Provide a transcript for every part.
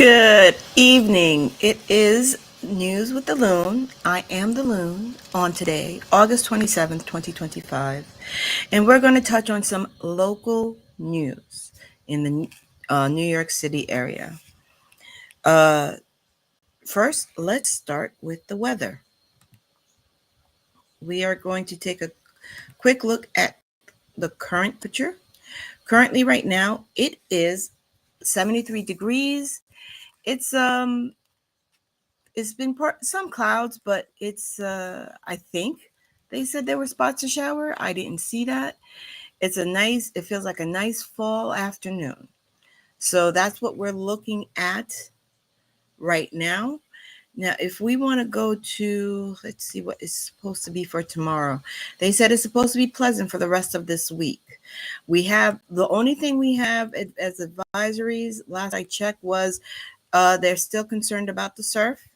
Good evening. It is News with the Loon. I am the Loon on today, August 27th, 2025. And we're going to touch on some local news in the New York City area. First, let's start with the weather. We are going to take a quick look at the current picture. Currently, right now, it is 73 degrees. It's been some clouds, but it's I think they said there were spots of shower. I didn't see that. It feels like a nice fall afternoon. So that's what we're looking at right now. Now, if we want to go to, let's see what is supposed to be for tomorrow. They said it's supposed to be pleasant for the rest of this week. The only thing we have as advisories, last I checked, was they're still concerned about the surf.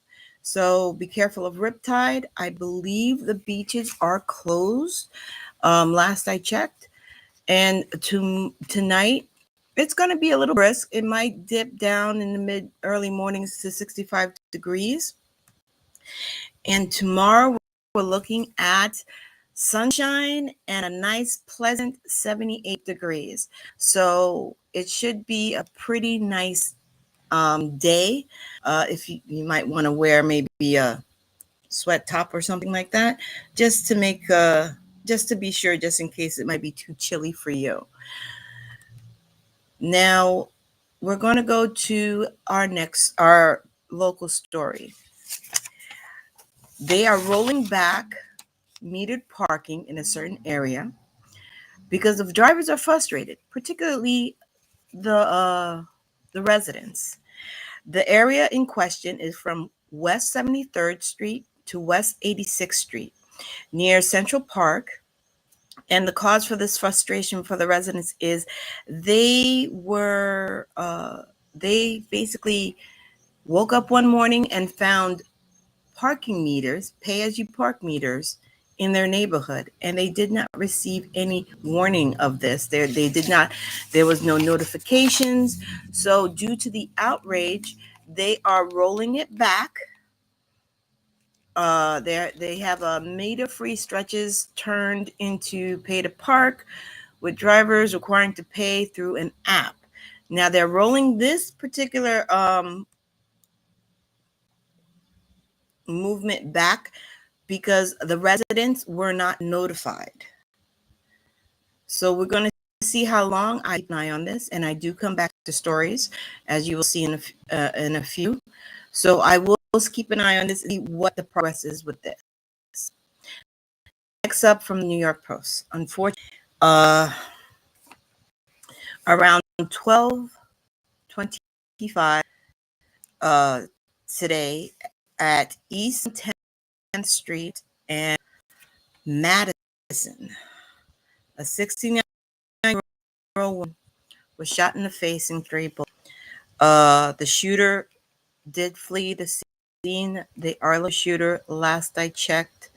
So be careful of riptide. I believe the beaches are closed. Last I checked. And tonight, it's going to be a little brisk. It might dip down in the early mornings to 65 degrees. And tomorrow, we're looking at sunshine and a nice, pleasant 78 degrees. So it should be a pretty nice day. If you might want to wear maybe a sweat top or something like that, just to be sure, just in case it might be too chilly for you. Now, we're going to go to our local story. They are rolling back metered parking in a certain area because the drivers are frustrated, particularly the residents. The area in question is from West 73rd Street to West 86th Street near Central Park. And the cause for this frustration for the residents is they basically woke up one morning and found parking meters, pay-as-you-park meters, in their neighborhood, and they did not receive any warning of this. There was no notifications. So due to the outrage, they are rolling it back. They have meter-free stretches turned into pay to park, with drivers requiring to pay through an app. Now they're rolling this particular movement back because the residents were not notified. So we're going to see how long. I keep an eye on this, and I do come back to stories, as you will see in a few. So I will keep an eye on this and see what the progress is with this. Next up from the New York Post. Unfortunately, around 12:25 today at East 10th Street and Madison, a 69-year-old woman was shot in the face and three bullets. The shooter did flee the scene. The Arlo shooter, last I checked,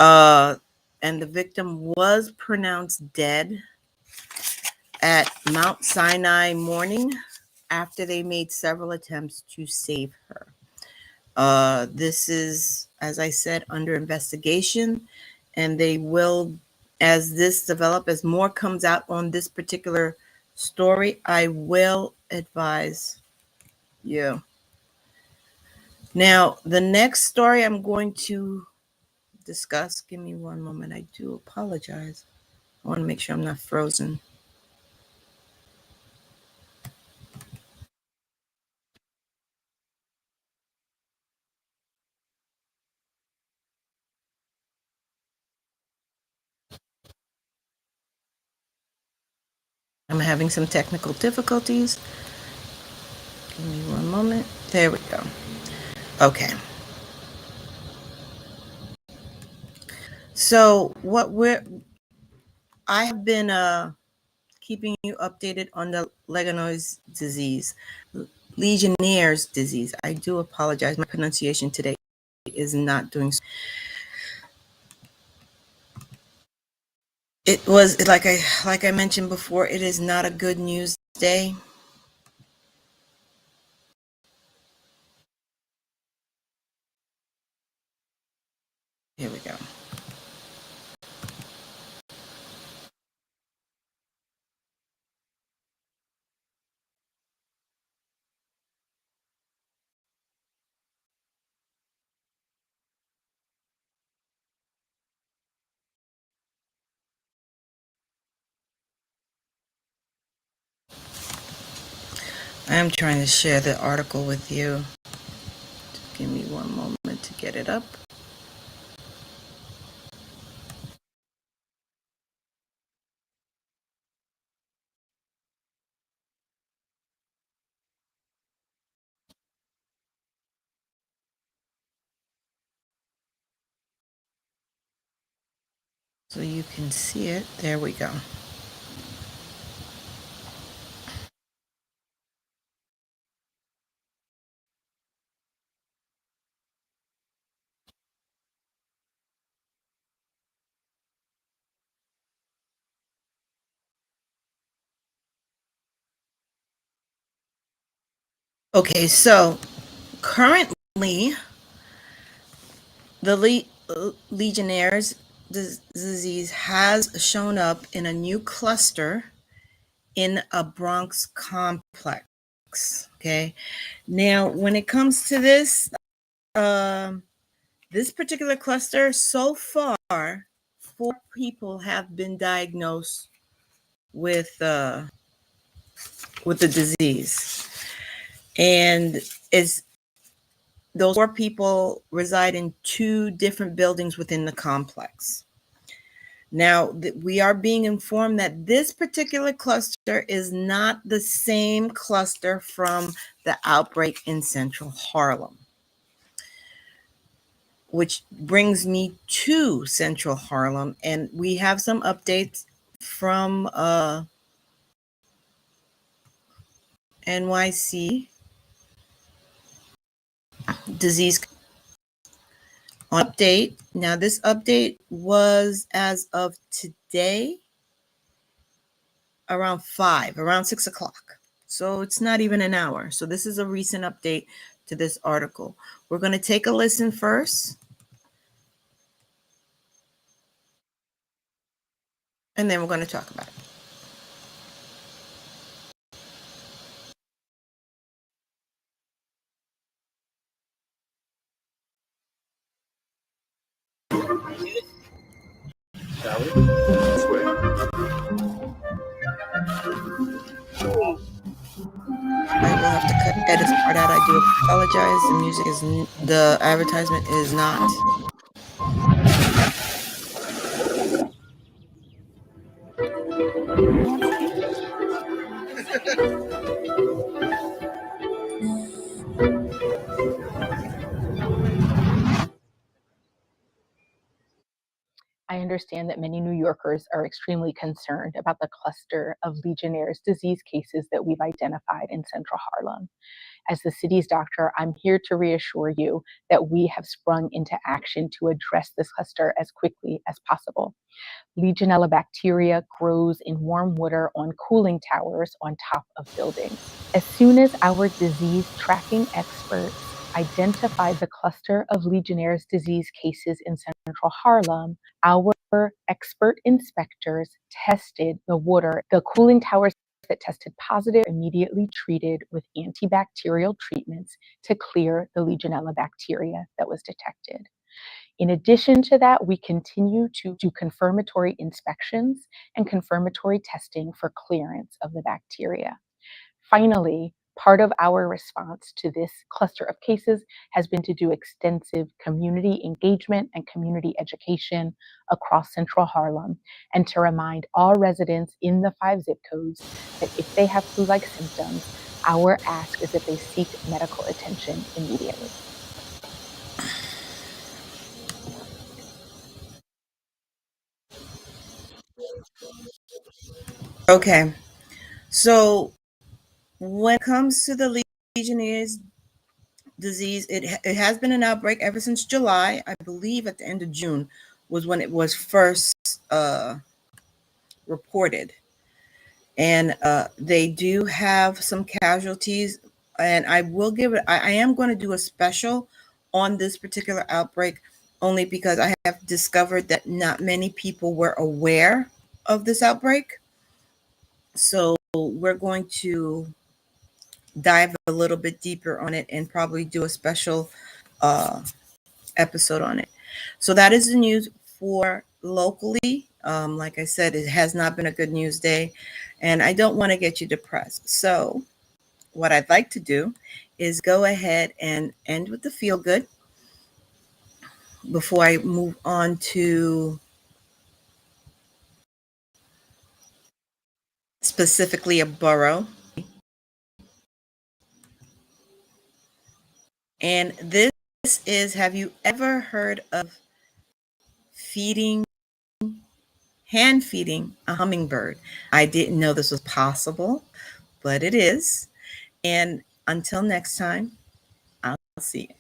and the victim was pronounced dead at Mount Sinai morning after they made several attempts to save her. This is, as I said, under investigation, and they will, as this develops, as more comes out on this particular story, I will advise you. Now, the next story I'm going to discuss, give me one moment. I do apologize. I want to make sure I'm not frozen. I'm having some technical difficulties. Give me one moment. There we go. Okay. So I have been keeping you updated on the Legionnaires Disease. Legionnaires Disease. I do apologize. My pronunciation today is not doing so. It was like I mentioned before, it is not a good news day. Here we go. I am trying to share the article with you. Just give me one moment to get it up. So you can see it. There we go. Okay, so currently the Legionnaires disease has shown up in a new cluster in a Bronx complex. Okay, now when it comes to this, this particular cluster, so far, 4 people have been diagnosed with the disease, and is those 4 people reside in 2 different buildings within the complex. Now, we are being informed that this particular cluster is not the same cluster from the outbreak in Central Harlem, which brings me to Central Harlem. And we have some updates from NYC disease update. Now, this update was as of today around 6 o'clock. So it's not even an hour. So this is a recent update to this article. We're going to take a listen first, and then we're going to talk about it. Shall we? This way. I will have to edit this part out. I do apologize. The music is, the advertisement is not. I understand that many New Yorkers are extremely concerned about the cluster of Legionnaires' disease cases that we've identified in Central Harlem. As the city's doctor, I'm here to reassure you that we have sprung into action to address this cluster as quickly as possible. Legionella bacteria grows in warm water on cooling towers on top of buildings. As soon as our disease tracking experts identified the cluster of Legionnaires' disease cases in Central Harlem, our expert inspectors tested the water. The cooling towers that tested positive immediately treated with antibacterial treatments to clear the Legionella bacteria that was detected. In addition to that, we continue to do confirmatory inspections and confirmatory testing for clearance of the bacteria. Finally, part of our response to this cluster of cases has been to do extensive community engagement and community education across Central Harlem, and to remind all residents in the 5 zip codes that if they have flu-like symptoms, our ask is that they seek medical attention immediately. Okay, so when it comes to the Legionnaires disease, it has been an outbreak ever since July. I believe at the end of June was when it was first reported. And they do have some casualties. And I will give it, I am going to do a special on this particular outbreak only because I have discovered that not many people were aware of this outbreak. So we're going to dive a little bit deeper on it and probably do a special episode on it. So that is the news for locally. Like I said, it has not been a good news day, and I don't want to get you depressed. So what I'd like to do is go ahead and end with the feel good before I move on to specifically a borough. And this is, have you ever heard of hand feeding a hummingbird? I didn't know this was possible, but it is. And until next time, I'll see you.